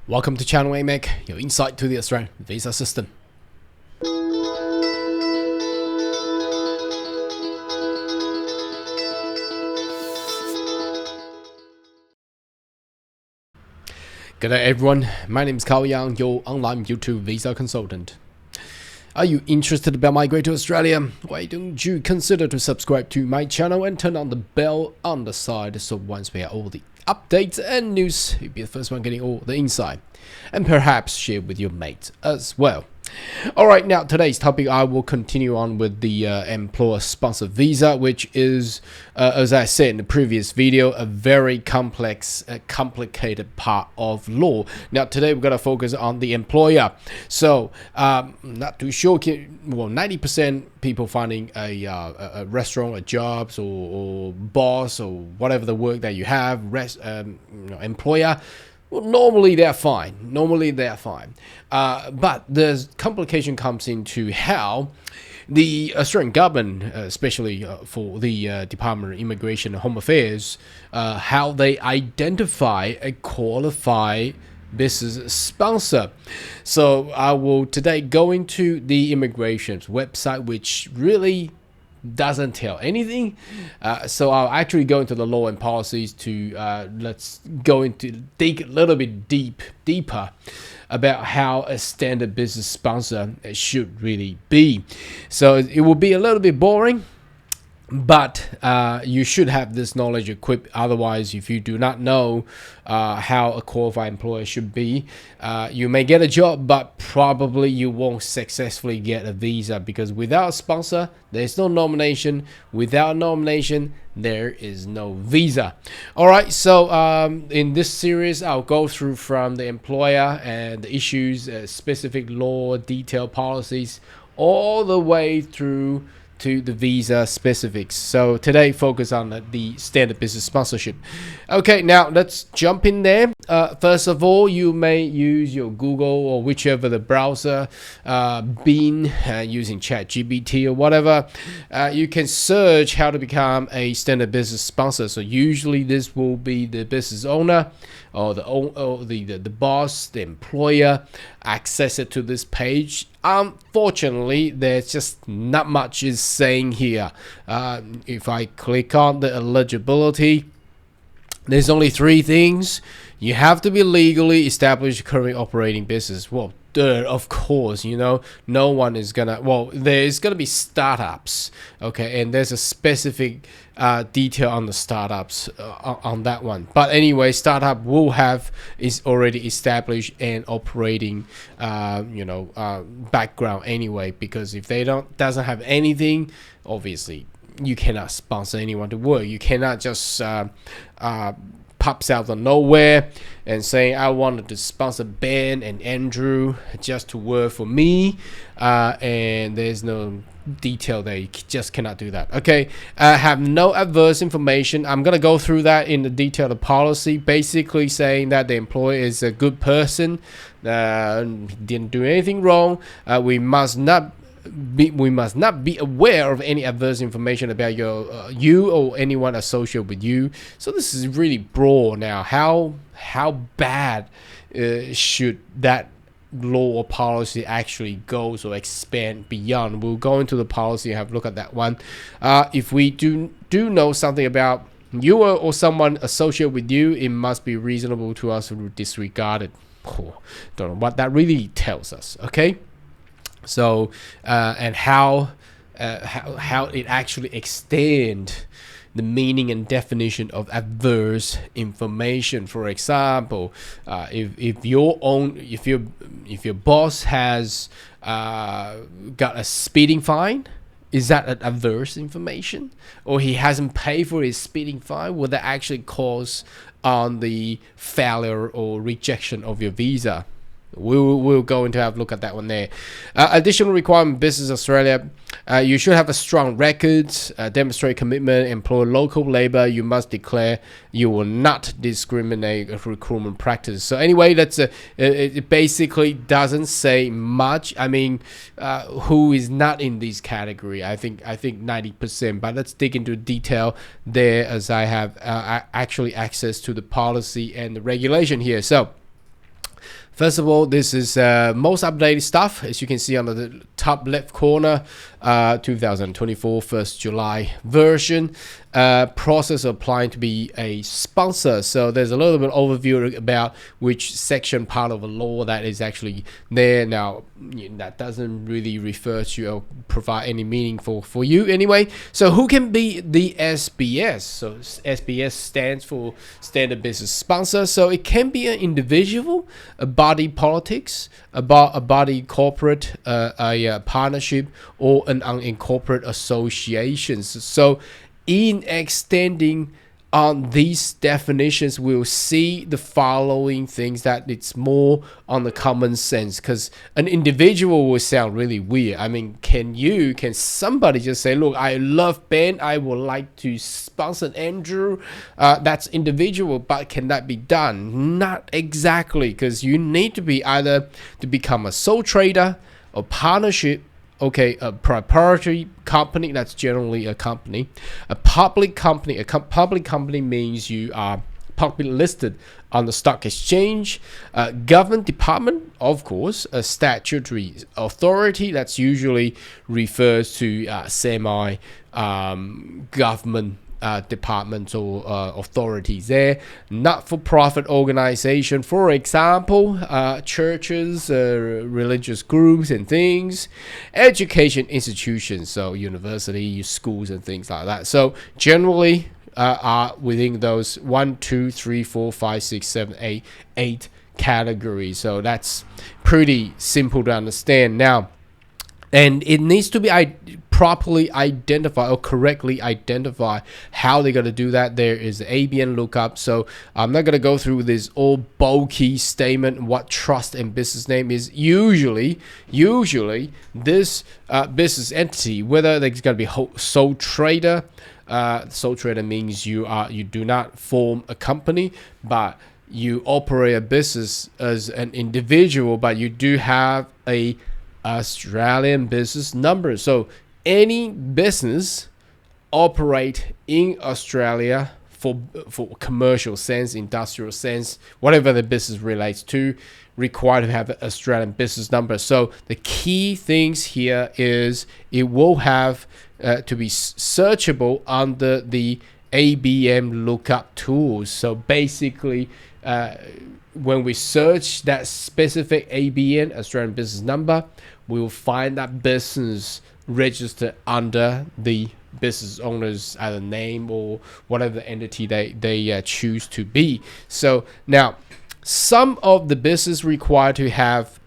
Welcome to Channel AMEC, your insight to the Australian visa system. Good day everyone, my name is Carl Young, your online YouTube visa consultant. Are you interested about migrating to Australia? Why don't you consider to subscribe to my channel and turn on the bell on the side so once we have all the updates and news, you'll be the first one getting all the insight. And perhaps share with your mates as well. Alright, now today's topic I will continue on with the employer-sponsored visa, which is, as I said in the previous video, a very complex, complicated part of law. Now today we're going to focus on the employer. So, not too sure, well 90% people finding a restaurant, a job, or boss, or whatever the work that you have, employer. Well, normally they're fine. But the complication comes into how the Australian government, especially for the Department of Immigration and Home Affairs, how they identify a qualified business sponsor. So I will today go into the immigration's website, which really doesn't tell anything. So I'll actually go into the law and policies to let's go into dig a little bit deeper about how a standard business sponsor should really be. So it will be a little bit boring, but you should have this knowledge equipped. Otherwise, if you do not know how a qualified employer should be, you may get a job, but probably you won't successfully get a visa, because without a sponsor, there's no nomination. Without nomination, there is no visa. All right, so in this series, I'll go through from the employer and the issues, specific law, detailed policies, all the way through to the visa specifics. So today focus on the standard business sponsorship. Okay, now let's jump in there. First of all, you may use your Google or whichever the browser, Bing, using ChatGPT or whatever. You can search how to become a standard business sponsor. So usually this will be the business owner or the boss, the employer, access it to this page. Unfortunately, there's just not much is saying here. If I click on the eligibility, there's only 3 things. You have to be legally established current operating business. Well, of course, you know, no one is gonna, well, there's gonna be startups, okay, and there's a specific detail on the startups on that one. But anyway, startup will have is already established and operating background anyway, because if they doesn't have anything, obviously you cannot sponsor anyone to work. You cannot just pops out of nowhere and saying I wanted to sponsor Ben and Andrew just to work for me, and there's no detail there. You just cannot do that. Okay, have no adverse information. I'm gonna go through that in the detail of policy, basically saying that the employee is a good person, didn't do anything wrong. We must not be aware of any adverse information about you or anyone associated with you. So this is really broad. Now, how bad should that law or policy actually go or expand beyond? We'll go into the policy and have a look at that one. If we do know something about you or someone associated with you, it must be reasonable to us to disregard it. Don't know what that really tells us. Okay. So and how it actually extend the meaning and definition of adverse information. For example, if your boss has got a speeding fine, is that an adverse information? Or he hasn't paid for his speeding fine, will that actually cause on the failure or rejection of your visa? We'll go into have a look at that one there. Additional requirement, Business Australia. You should have a strong record, demonstrate commitment, employ local labor. You must declare you will not discriminate recruitment practices. So anyway, that's it basically doesn't say much. I mean, who is not in this category? I think 90%. But let's dig into detail there, as I have actually access to the policy and the regulation here. So First of all, this is most updated stuff. As you can see on the top left corner, 2024 1st July version. Process of applying to be a sponsor. So there's a little bit overview about which section part of the law that is actually there. Now, that doesn't really refer to or provide any meaning for you anyway. So who can be the SBS? So SBS stands for Standard Business Sponsor. So it can be an individual, a body politics, a body corporate, a partnership, or an unincorporated association. So in extending on these definitions, we'll see the following things that it's more on the common sense, because an individual will sound really weird. I mean, can somebody just say, look, I love Ben, I would like to sponsor Andrew? That's individual, but can that be done? Not exactly, because you need to be either to become a sole trader or partnership. Okay, a proprietary company, that's generally a company. A public company, public company means you are publicly listed on the stock exchange. Government department, of course, a statutory authority, that's usually refers to semi-government departments or authorities there. Not-for-profit organization, for example, churches, religious groups and things. Education institutions, so university, schools and things like that. So generally are within those 1, 2, 3, 4, 5, 6, 7, 8 categories. So that's pretty simple to understand now. And it needs to be properly identify or correctly identify how they're going to do that. There is the ABN lookup. So I'm not going to go through this all bulky statement what trust and business name is. Usually this business entity, whether there's going to be sole trader. Sole trader means you do not form a company, but you operate a business as an individual, but you do have a Australian business number. So any business operate in Australia for commercial sense, industrial sense, whatever the business relates to, required to have an Australian business number. So the key things here is it will have to be searchable under the ABN lookup tools. So basically, when we search that specific ABN, Australian business number, we will find that business registered under the business owner's either name or whatever entity they choose to be. So now, some of the business required to have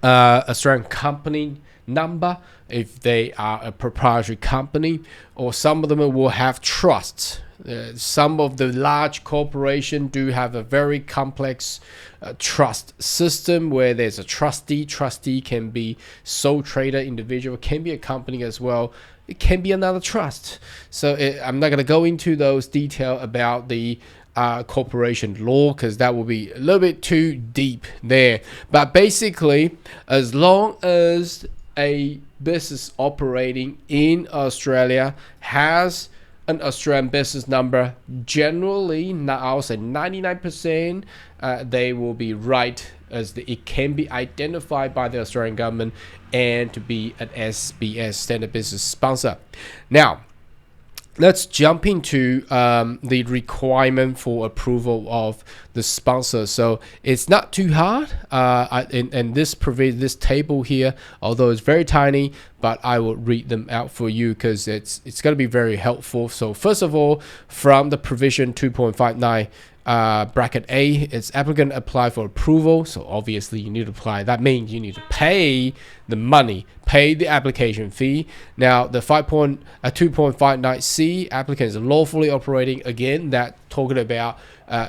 Australian company number if they are a proprietary company, or some of them will have trusts. Some of the large corporations do have a very complex trust system where there's a trustee. Trustee can be sole trader, individual, can be a company as well. It can be another trust. So I'm not going to go into those details about the corporation law, because that will be a little bit too deep there. But basically, as long as a business operating in Australia has an Australian business number, generally, I'll say 99%, they will be right, as it can be identified by the Australian government and to be an SBS, Standard Business Sponsor. Now, let's jump into the requirement for approval of the sponsor. So it's not too hard. And this table here, although it's very tiny, but I will read them out for you because it's going to be very helpful. So first of all, from the provision 2.59 bracket A, its applicant apply for approval. So obviously you need to apply. That means you need to pay the money, pay the application fee. Now the 2.59C, applicant is lawfully operating. Again, that talking about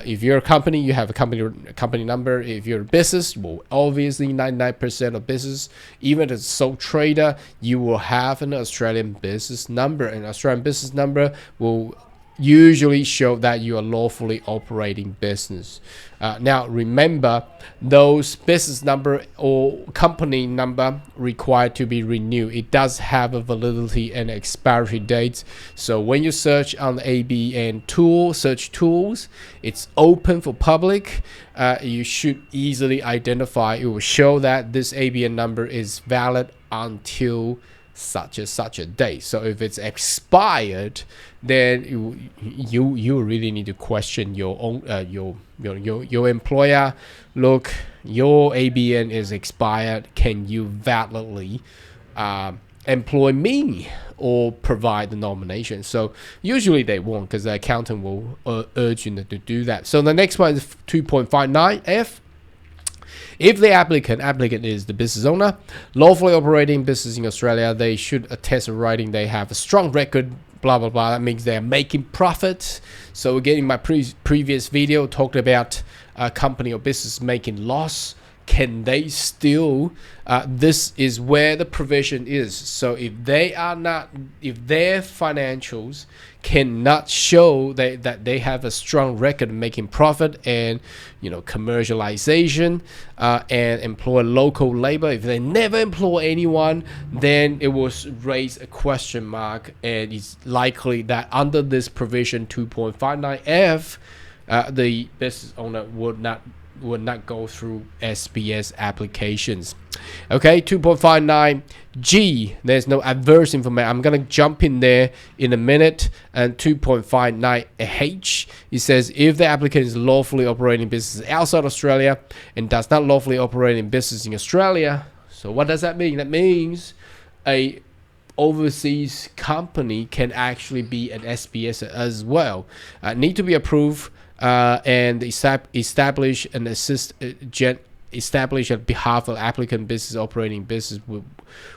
if you're a company, you have a company number. If you're a business, well, obviously 99% of business, even as a sole trader, you will have an Australian business number. An Australian business number will usually show that you are lawfully operating business. Now remember, those business number or company number required to be renewed. It does have a validity and expiry date. So when you search on the ABN tool, search tools, it's open for public. You should easily identify. It will show that this ABN number is valid until such a date. So if it's expired, then you really need to question your own your employer. Look, your ABN is expired. Can you validly employ me or provide the nomination? So usually they won't, because the accountant will urge you to do that. So the next one is 2.59F. If the applicant is the business owner, lawfully operating business in Australia, they should attest in writing they have a strong record, blah, blah, blah. That means they're making profit. So again, in my previous video, talked about a company or business making loss. Can they still, this is where the provision is. So if they are not, if their financials cannot show that they have a strong record of making profit and, commercialization, and employ local labor, if they never employ anyone, then it will raise a question mark, and it's likely that under this provision 2.59F, the business owner would not go through SBS applications. Okay, 2.59G, there's no adverse information. I'm going to jump in there in a minute. And 2.59H, it says if the applicant is lawfully operating business outside Australia and does not lawfully operate in business in Australia. So what does that mean? That means a overseas company can actually be an SBS as well. Need to be approved and establish an establish on behalf of applicant business operating business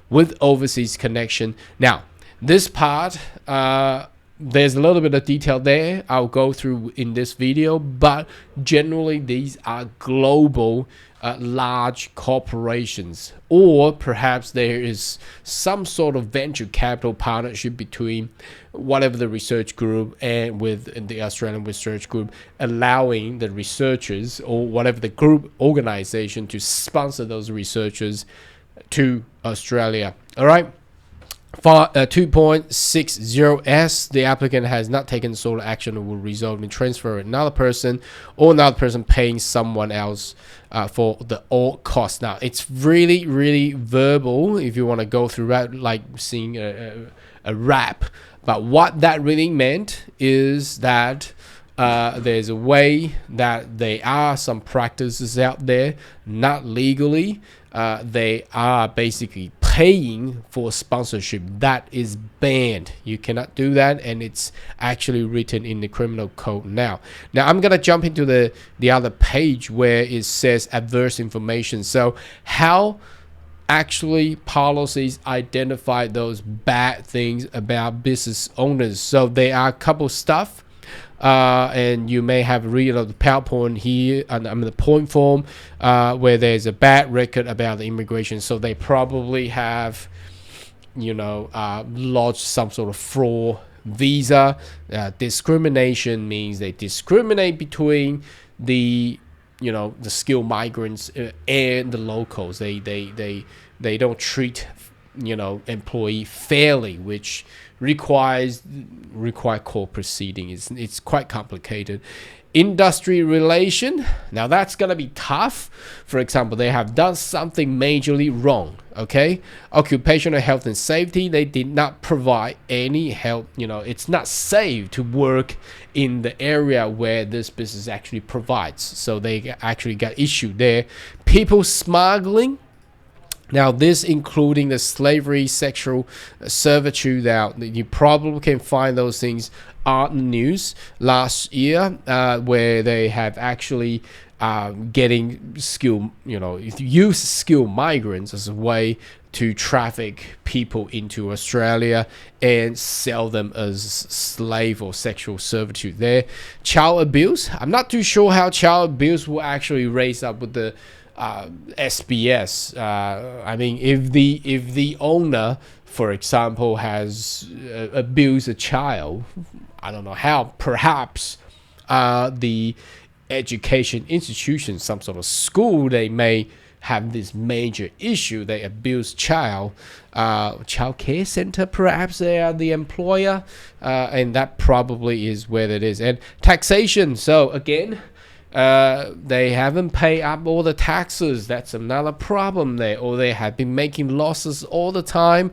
with overseas connection. Now, this part, there's a little bit of detail there I'll go through in this video, but generally these are global large corporations, or perhaps there is some sort of venture capital partnership between whatever the research group and with the Australian research group, allowing the researchers or whatever the group organization to sponsor those researchers to Australia. All right. For 2.60S, the applicant has not taken sole action or will result in transfer another person or another person paying someone else for the all costs. Now, it's really, really verbal if you want to go through that, like seeing a rap. But what that really meant is that there's a way that there are some practices out there, not legally. They are basically paying for sponsorship. That is banned. You cannot do that, and it's actually written in the criminal code now. Now I'm gonna jump into the other page where it says adverse information. So how actually policies identify those bad things about business owners. So there are a couple stuff. And you may have read of the PowerPoint here and the point form where there's a bad record about the immigration. So they probably have, lodged some sort of fraud visa. Discrimination means they discriminate between the skilled migrants and the locals. They don't treat employee fairly, which require court proceeding. It's quite complicated. Industry relation, now that's gonna be tough. For example, they have done something majorly wrong. Okay, occupational health and safety, they did not provide any help. It's not safe to work in the area where this business actually provides, so they actually got issued there. People smuggling, now this including the slavery, sexual servitude. Now you probably can find those things on the news last year, where they have actually getting use skilled migrants as a way to traffic people into Australia and sell them as slave or sexual servitude there. Child abuse, I'm not too sure how child abuse will actually raise up with the SBS. I mean, if the owner, for example, has abused a child, I don't know how. Perhaps the education institution, some sort of school, they may have this major issue. They abuse child care center, perhaps they are the employer, and that probably is where it is. And taxation, so again, they haven't paid up all the taxes. That's another problem there. Or they have been making losses all the time.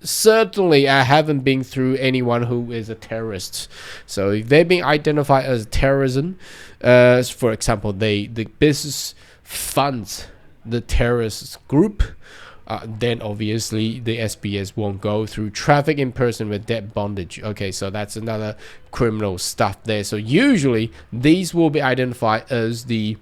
Certainly, I haven't been through anyone who is a terrorist. So if they've been identified as terrorism, for example, the business funds the terrorist group, then obviously the SBS won't go through traffic in person with debt bondage. Okay, so that's another criminal stuff there. So usually these will be identified as the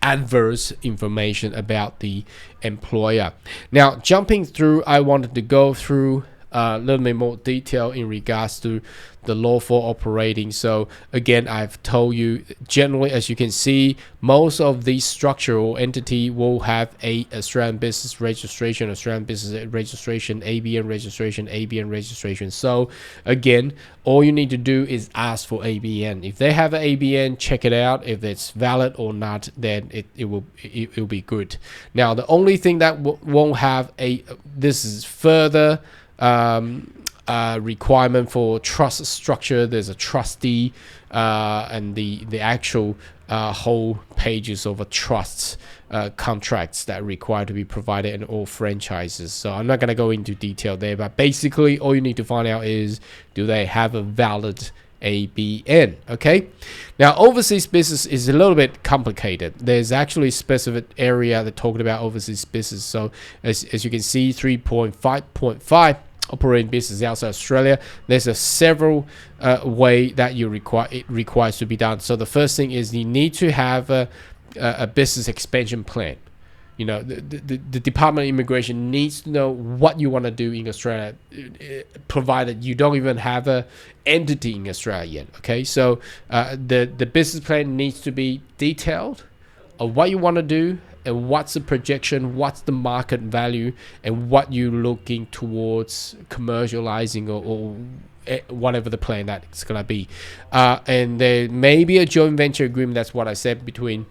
adverse information about the employer. Now, jumping through, I wanted to go through a little bit more detail in regards to the lawful operating. So again, I've told you generally, as you can see, most of these structural entity will have a Australian business registration, Australian business registration, ABN registration, ABN registration. So again, all you need to do is ask for ABN. If they have an ABN, check it out. If it's valid or not, then it will be good. Now, the only thing that won't have this is further requirement for trust structure. There's a trustee, and the actual whole pages of a trust contracts that require to be provided in all franchises. So I'm not going to go into detail there, but basically all you need to find out is, do they have a valid ABN? Okay, now overseas business is a little bit complicated. There's actually a specific area that talking about overseas business. So as you can see, 3.5.5 operating business outside Australia. There's a several way that it requires to be done. So the first thing is you need to have a business expansion plan. You know, the Department of Immigration needs to know what you want to do in Australia, provided you don't even have a entity in Australia yet. Okay, so the business plan needs to be detailed of what you want to do, and what's the projection, what's the market value, and what you're looking towards commercializing or whatever the plan that's going to be. And there may be a joint venture agreement, that's what I said, between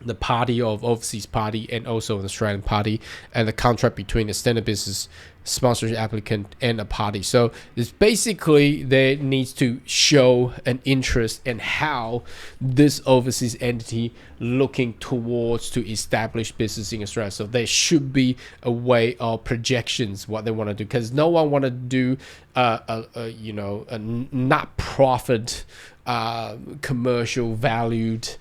the party of overseas party and also an Australian party, and the contract between the standard business sponsorship applicant and a party. So it's basically there needs to show an interest in how this overseas entity looking towards to establish business in Australia. So there should be a way of projections what they want to do, because no one want to do a not profit commercial valued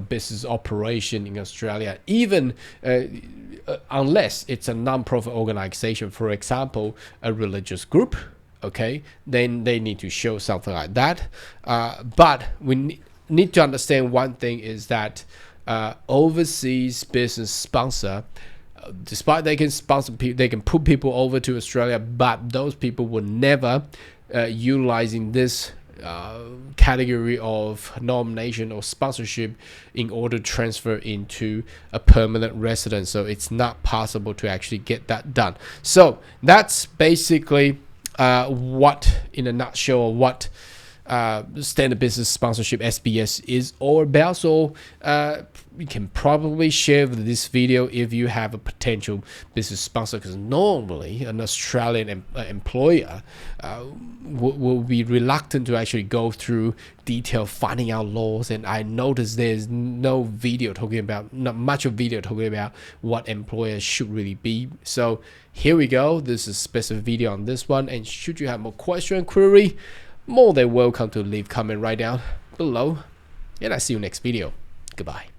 business operation in Australia, even unless it's a non-profit organization, for example, a religious group. Okay, then they need to show something like that. But we need to understand one thing is that overseas business sponsor, despite they can sponsor people, they can put people over to Australia, but those people will never utilizing this category of nomination or sponsorship in order to transfer into a permanent residence. So it's not possible to actually get that done. So that's basically what, in a nutshell, what standard business sponsorship SBS is all about. So you can probably share this video if you have a potential business sponsor, because normally an Australian employer will be reluctant to actually go through detail finding out laws. And I noticed there's not much of video talking about what employers should really be. So here we go. This is a specific video on this one. And should you have more question and query, more than welcome to leave comment right down below. And I see you next video. Goodbye.